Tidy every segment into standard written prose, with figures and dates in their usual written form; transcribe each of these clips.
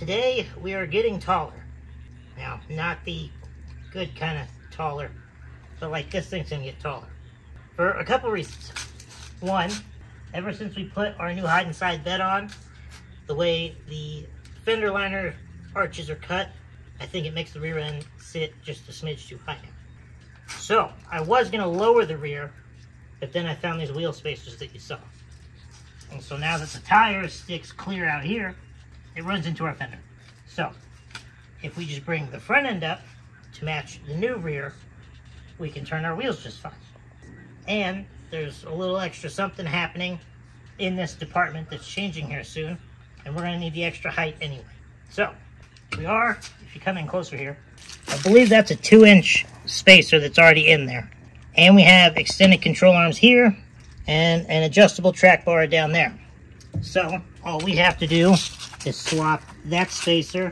Today we are getting taller. Now, not the good kind of taller, but like this thing's gonna get taller. For a couple reasons. One, ever since we put our new hide inside bed on, the way the fender liner arches are cut, I think it makes the rear end sit just a smidge too high now. So, I was gonna lower the rear, but then I found these wheel spacers that you saw. And so now that the tire sticks clear out here, it runs into our fender. So, if we just bring the front end up to match the new rear, we can turn our wheels just fine. And there's a little extra something happening in this department that's changing here soon, and we're gonna need the extra height anyway. So, we are, if you come in closer here, I believe that's a 2-inch spacer that's already in there. And we have extended control arms here, and an adjustable track bar down there. So, all we have to do is swap that spacer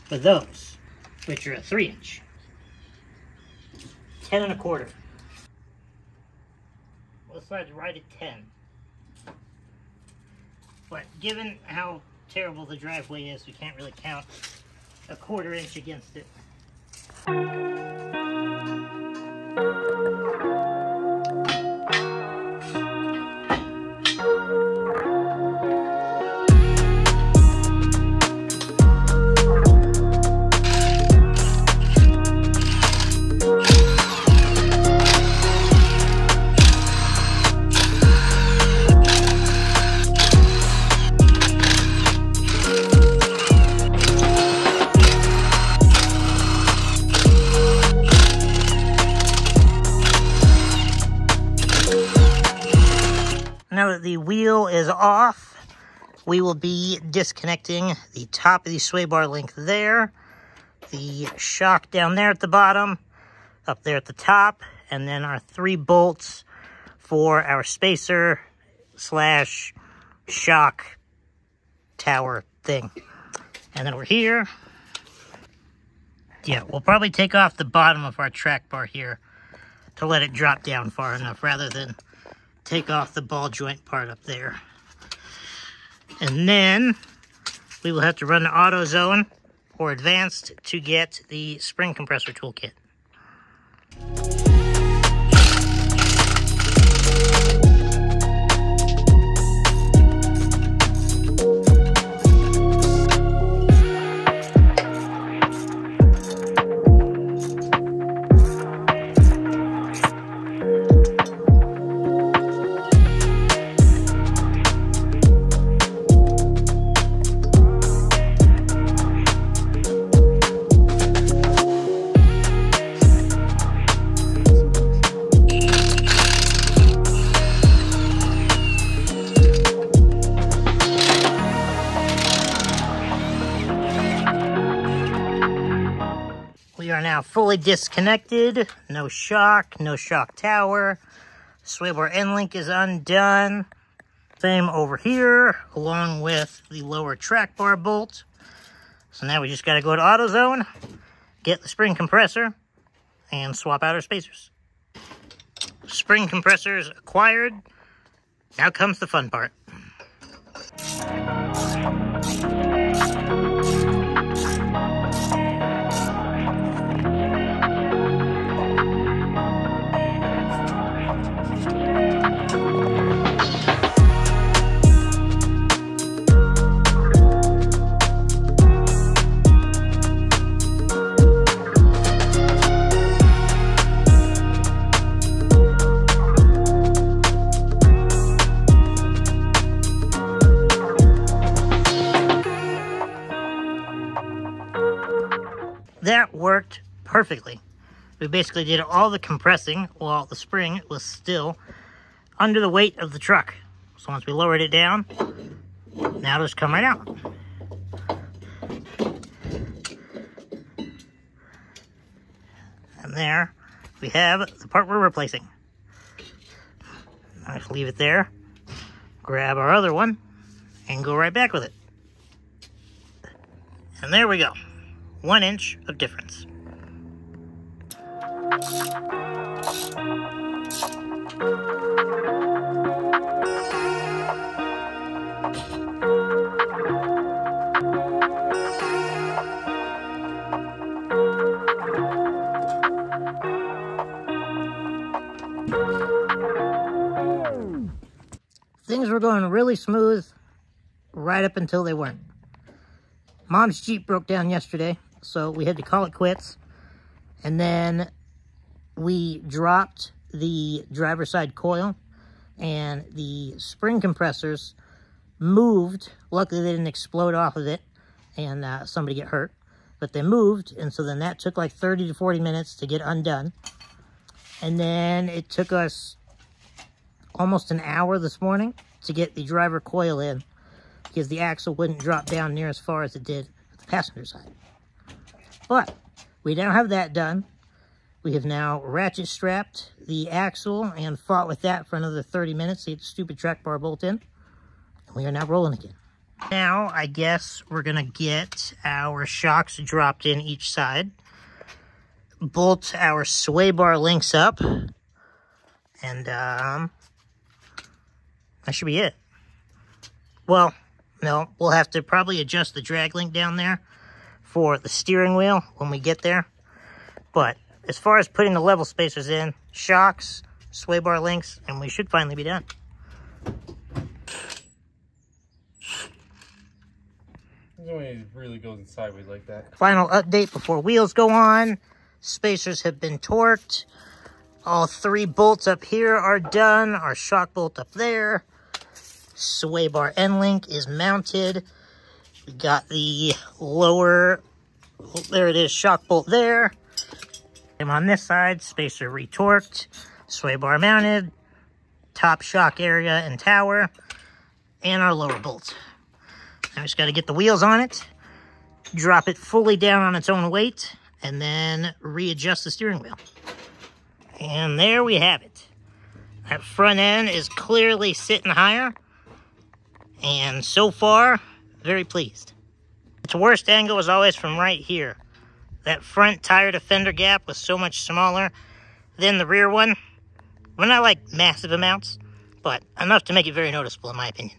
for those, which are a 3-inch. 10 1/4. This side's right at 10. But given how terrible the driveway is, we can't really count a 1/4 inch against it. Now that the wheel is off, we will be disconnecting the top of the sway bar link there, the shock down there at the bottom, up there at the top, and then our 3 bolts for our spacer slash shock tower thing. And then over here, yeah, we'll probably take off the bottom of our track bar here to let it drop down far enough rather than take off the ball joint part up there. And then we will have to run the AutoZone or Advanced to get the spring compressor toolkit. We are now fully disconnected. No shock, no shock tower. Sway bar end link is undone. Same over here, along with the lower track bar bolt. So now we just got to go to AutoZone, get the spring compressor, and swap out our spacers. Spring compressors acquired. Now comes the fun part. That worked perfectly. We basically did all the compressing while the spring was still under the weight of the truck. So once we lowered it down, now it'll just come right out. And there we have the part we're replacing. I'll just leave it there, grab our other one, and go right back with it. And there we go. 1 inch of difference. were going really smooth right up until they weren't. Mom's Jeep broke down yesterday, so we had to call it quits. And then we dropped the driver's side coil, and the spring compressors moved. Luckily, they didn't explode off of it and somebody get hurt. But they moved, and so then that took like 30 to 40 minutes to get undone. And then it took us almost an hour this morning to get the driver coil in, because the axle wouldn't drop down near as far as it did at the passenger side. But we now have that done. We have now ratchet strapped the axle and fought with that for another 30 minutes to get the stupid track bar bolt in. And we are now rolling again. Now, I guess we're going to get our shocks dropped in each side. Bolt our sway bar links up. And, that should be it. Well, no, we'll have to probably adjust the drag link down there for the steering wheel when we get there. But as far as putting the level spacers in, shocks, sway bar links, and we should finally be done. It really goes sideways like that. Final update before wheels go on. Spacers have been torqued. All 3 bolts up here are done. Our shock bolt up there. Sway bar end link is mounted. We got the lower, there it is, shock bolt there. And on this side, spacer retorqued, sway bar mounted, top shock area and tower, and our lower bolt. Now we just got to get the wheels on it, drop it fully down on its own weight, and then readjust the steering wheel. And there we have it. That front end is clearly sitting higher. And so far, very pleased. Its worst angle is always from right here. That front tire to fender gap was so much smaller than the rear one. Well, not like massive amounts, but enough to make it very noticeable in my opinion.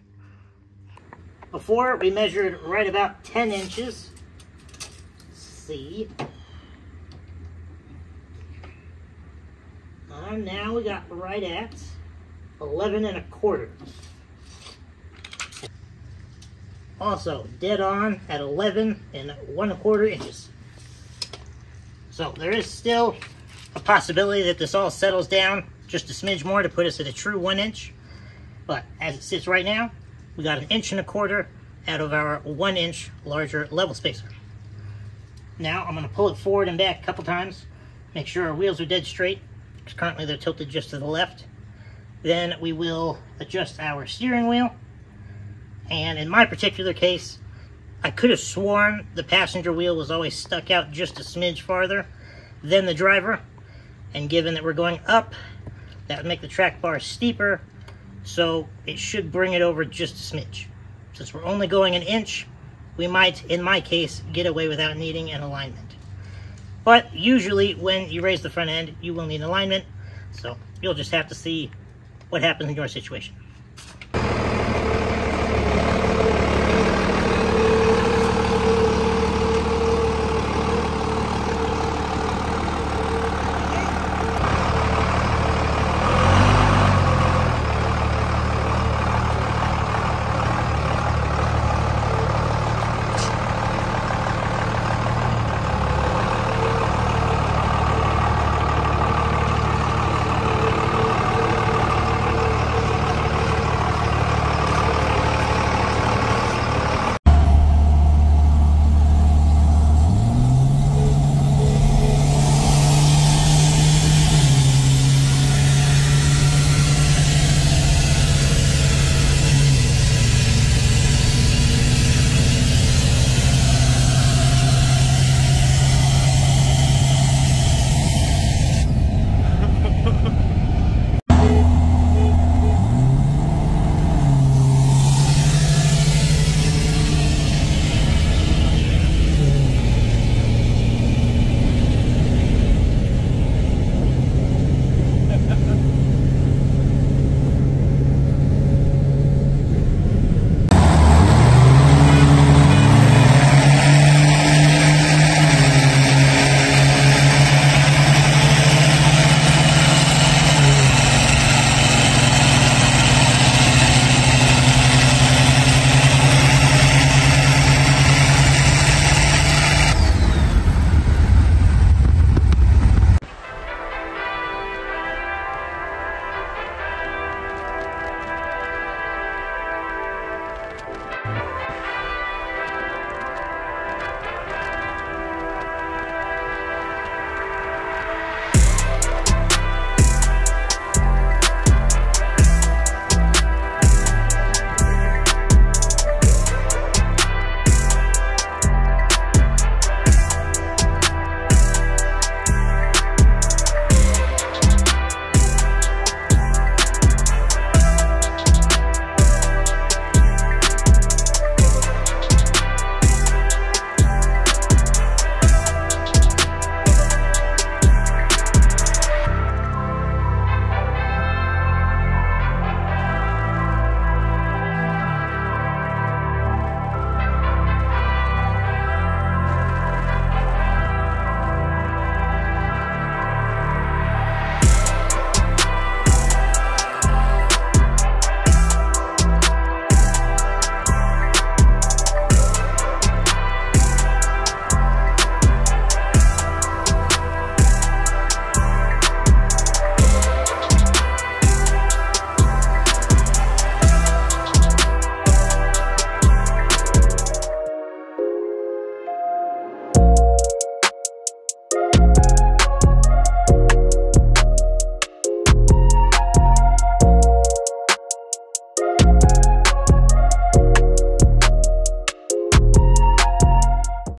Before, we measured right about 10 inches. Let's see. Now we got right at 11 1/4. Also, dead on at 11 1/4 inches. So there is still a possibility that this all settles down just a smidge more to put us at a true 1 inch. But as it sits right now, we got 1 1/4 out of our 1 inch larger level spacer. Now I'm going to pull it forward and back a couple times, make sure our wheels are dead straight, because currently they're tilted just to the left. Then we will adjust our steering wheel. And in my particular case, I could have sworn the passenger wheel was always stuck out just a smidge farther than the driver. And given that we're going up, that would make the track bar steeper, so it should bring it over just a smidge. Since we're only going 1 inch, we might, in my case, get away without needing an alignment. But usually when you raise the front end, you will need an alignment, so you'll just have to see what happens in your situation.